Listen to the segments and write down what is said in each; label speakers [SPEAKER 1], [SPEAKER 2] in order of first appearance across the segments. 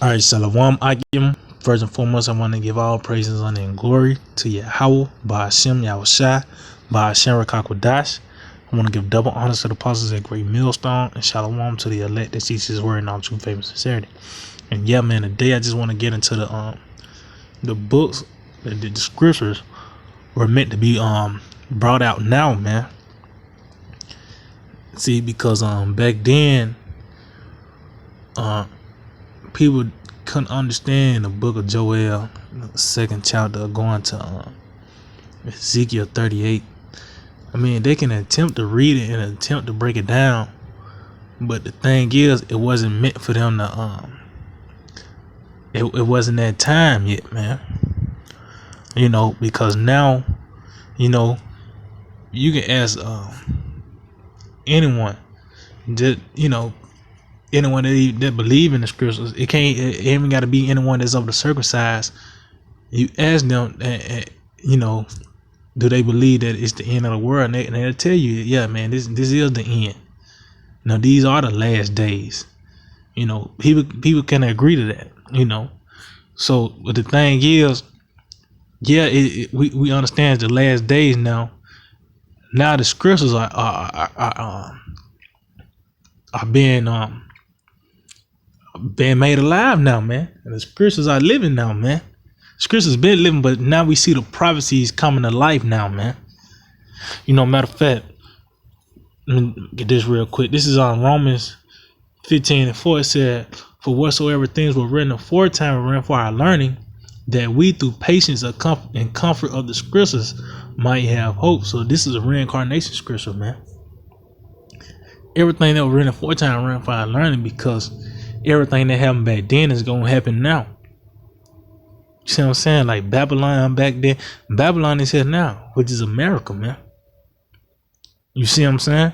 [SPEAKER 1] All right, Shalom Akim. First and foremost, I want to give all praises, honor, and glory to Yahweh, Ba'ashem Yahushai, Ba'ashem Rakakwadash. I want to give double honors to the apostles at Great Millstone, and Shalom to the elect that teach His word in all true faith and sincerity. And yeah, man, today I just want to get into the books, the scriptures were meant to be brought out now, man. See, because back then, people couldn't understand the book of Joel, the second chapter, going to Ezekiel 38. I mean, they can attempt to read it and attempt to break it down, but the thing is, it wasn't meant for them to. It wasn't that time yet, man. You know, because now, you know, you can ask anyone, just anyone that believe in the scriptures. It ain't got to be anyone that's of the circumcised. You ask them, do they believe that it's the end of the world? And they'll tell you, yeah, man, this is the end. Now, these are the last days. You know, people can agree to that. You know, so but the thing is, yeah, we understand the last days now. Now the scriptures are being made alive now, man. And the scriptures are living now, man. Scriptures been living, but now we see the prophecies coming to life now, man. You know, matter of fact, let me get this real quick. This is on Romans 15:4. It said, "For whatsoever things were written aforetime were written for our learning, that we through patience and comfort of the scriptures might have hope." So this is a reincarnation scripture, man. Everything that was written aforetime written for our learning, because everything that happened back then is gonna happen now. You see what I'm saying? Like Babylon back then, Babylon is here now, which is America, man. You see what I'm saying?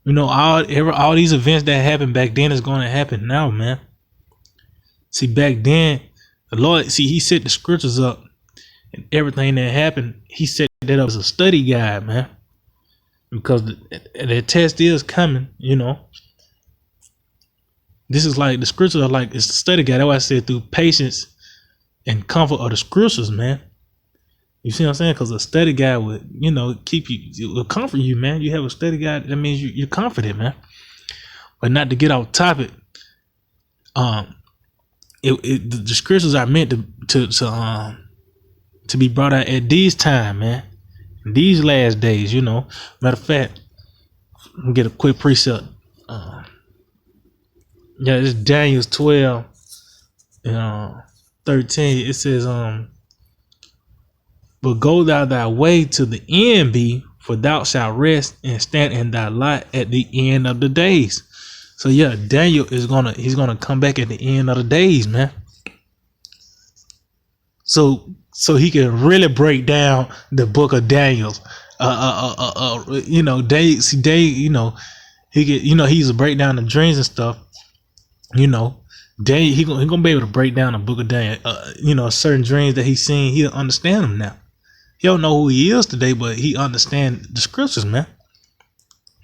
[SPEAKER 1] You know, all these events that happened back then is going to happen now, man. See, back then, the Lord, He set the scriptures up, and everything that happened, He set that up as a study guide, man. Because the test is coming, you know. This is like the scriptures are like it's the study guide. That's why I said through patience and comfort of the scriptures, man. You see what I'm saying? Because a study guide would, keep you, it will comfort you, man. You have a study guide, that means you're confident, man. But not to get off topic, the scriptures are meant to be brought out at these time, man. These last days, you know. Matter of fact, let me get a quick precept. It's Daniel 12 and 13. It says, "But go thou thy way to the end be, for thou shalt rest and stand in thy lot at the end of the days." So yeah, Daniel he's gonna come back at the end of the days, man. So he can really break down the book of Daniel. He's a break down the dreams and stuff. You know, Daniel, he gonna be able to break down the book of Daniel. Certain dreams that he's seen, he'll understand them now. He don't know who he is today, but he understand the scriptures, man.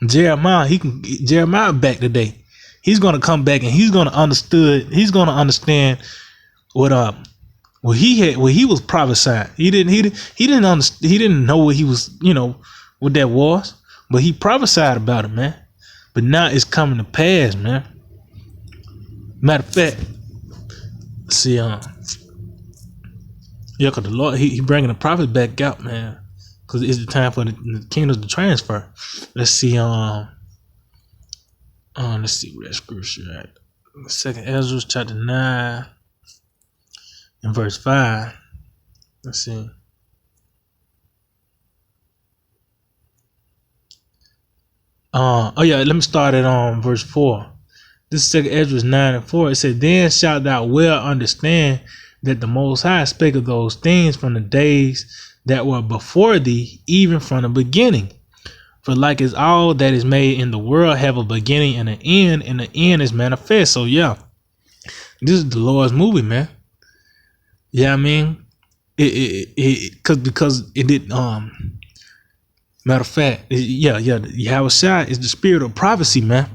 [SPEAKER 1] Jeremiah back today. He's gonna come back and he's gonna understand what he was prophesying. He didn't know what he was, what that was, but he prophesied about it, man. But now it's coming to pass, man. Matter of fact, see, because the Lord, he bringing the prophet back out, man, because it's the time for the kingdoms to transfer. Let's see, let's see where that scripture at. Second Ezra chapter 9 and verse 5. Let's see. Let me start at verse 4. This is Second Ezra 9 and 4. It said, "Then shalt thou well understand that the Most High spake of those things from the days that were before thee, even from the beginning. For like as all that is made in the world have a beginning and an end, and the end is manifest." So yeah, this is the Lord's movie, man. Yeah, I mean, because it did. Matter of fact, Yahushua is the spirit of prophecy, man.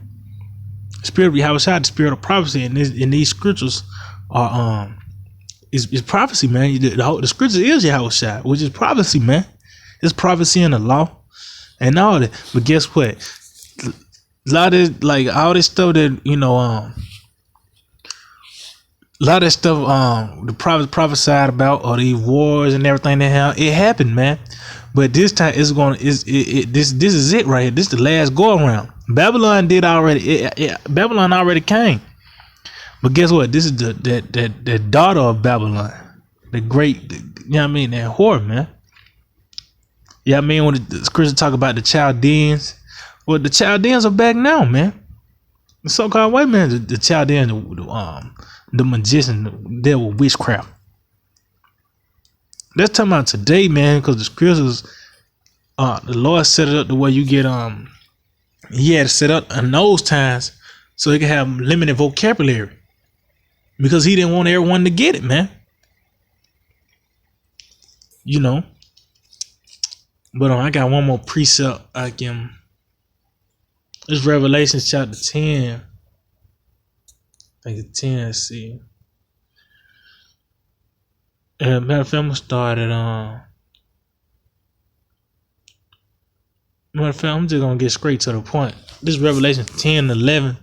[SPEAKER 1] Spirit of Yahushua, the spirit of prophecy, and these scriptures are is prophecy, man. The scripture is Yahushua, which is prophecy, man. It's prophecy in the law and all that. But guess what? A lot of like all this stuff that a lot of that stuff the prophets prophesied about, or these wars and everything it happened, man. But this time this is it right here. This is the last go around. Babylon did already. Babylon already came. But guess what? This is the daughter of Babylon, the great. That whore, man. When the scripture talk about the Chaldeans, well, the Chaldeans are back now, man. The so-called white man, the Chaldeans, the magician, they were witchcraft. That's talking about today, man, because the scriptures, the Lord set it up the way you get He had to set up in those times so he could have limited vocabulary, because he didn't want everyone to get it, man. But I got one more precept I can. It's Revelation chapter 10. I think it's 10. Let's see. Matter of fact, I'm gonna start at matter of fact, I'm just gonna get straight to the point. This is Revelation 10:11,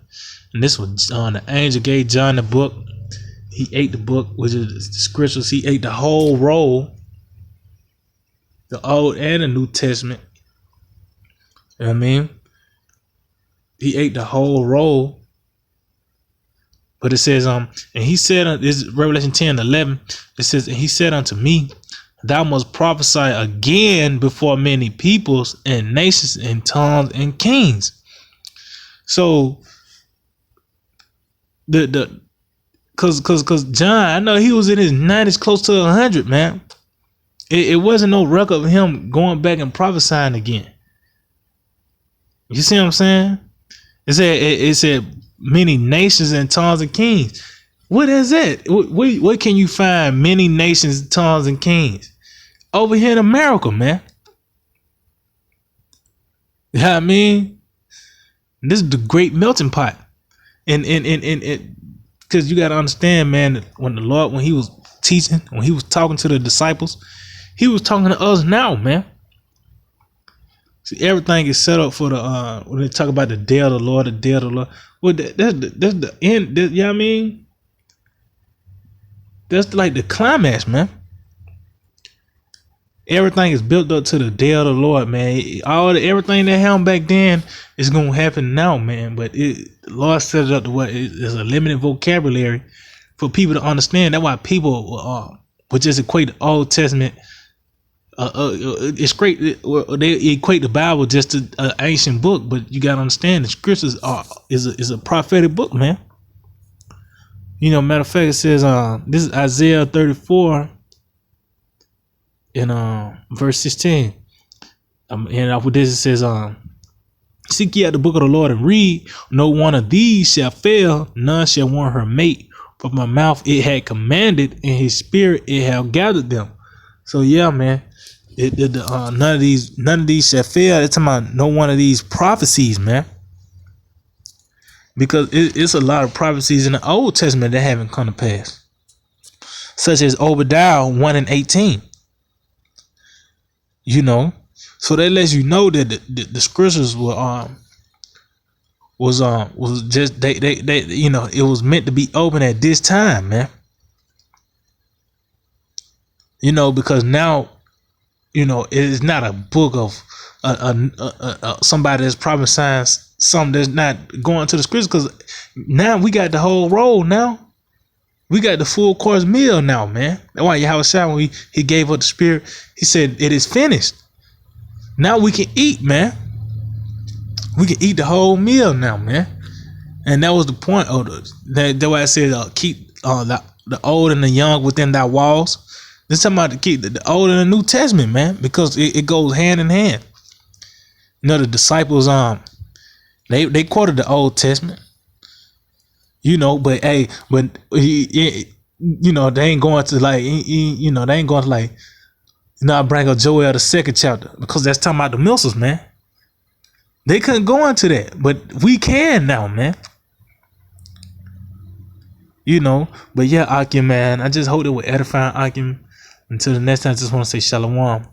[SPEAKER 1] and this was the angel gave John the book. He ate the book, which is the scriptures. He ate the whole roll, the Old and the New Testament. You know what I mean? He ate the whole roll. But it says, and he said, this is Revelation 10:11. It says, and he said unto me, thou must prophesy again before many peoples and nations and tongues and kings. So cause John, I know he was in his 90s, close to 100, man. It wasn't no record of him going back and prophesying again. You see what I'm saying? It said many nations and tongues and kings. What is it? Where can you find many nations, tongues, and kings? Over here in America, man. You know what I mean? This is the great melting pot. And because you got to understand, man, when the Lord, when he was teaching, when he was talking to the disciples, he was talking to us now, man. See, everything is set up for the when they talk about the day of the Lord, the day of the Lord. Well, that's the end. You know what I mean? That's like the climax, man. Everything is built up to the day of the Lord, man. Everything that happened back then is gonna happen now, man. But the Lord set it up to what there's a limited vocabulary for people to understand. That's why people would just equate the Old Testament. It's great. They equate the Bible just to an ancient book, but you gotta understand the scriptures is a prophetic book, man. Matter of fact, it says this is Isaiah 34 in verse 16. And after this it says seek ye out the book of the Lord and read. No one of these shall fail, none shall want her mate. From my mouth it had commanded, and his spirit it had gathered them. So yeah, man. None of these shall fail. It's talking about no one of these prophecies, man. Because it's a lot of prophecies in the Old Testament that haven't come to pass, such as Obadiah 1:18. So that lets you know that the scriptures was just they it was meant to be open at this time, man. Because now. It is not a book of somebody that's prophesying something that's not going to the scriptures. Because now we got the whole roll. Now we got the full course meal. Now, man. That's why Yahushua, when he gave up the spirit, he said it is finished. Now we can eat, man. We can eat the whole meal now, man. And that was the point of that's why I said keep the old and the young within thy walls. This talking about to keep the Old and the New Testament, man, because it goes hand in hand. The disciples they quoted the Old Testament, but they ain't going to they ain't going to I bring up Joel the 2nd chapter, because that's talking about the missiles, man. They couldn't go into that, but we can now, man. you know. But yeah, Akim, man, I just hope it will edify Akim. Until the next time, I just want to say shalom.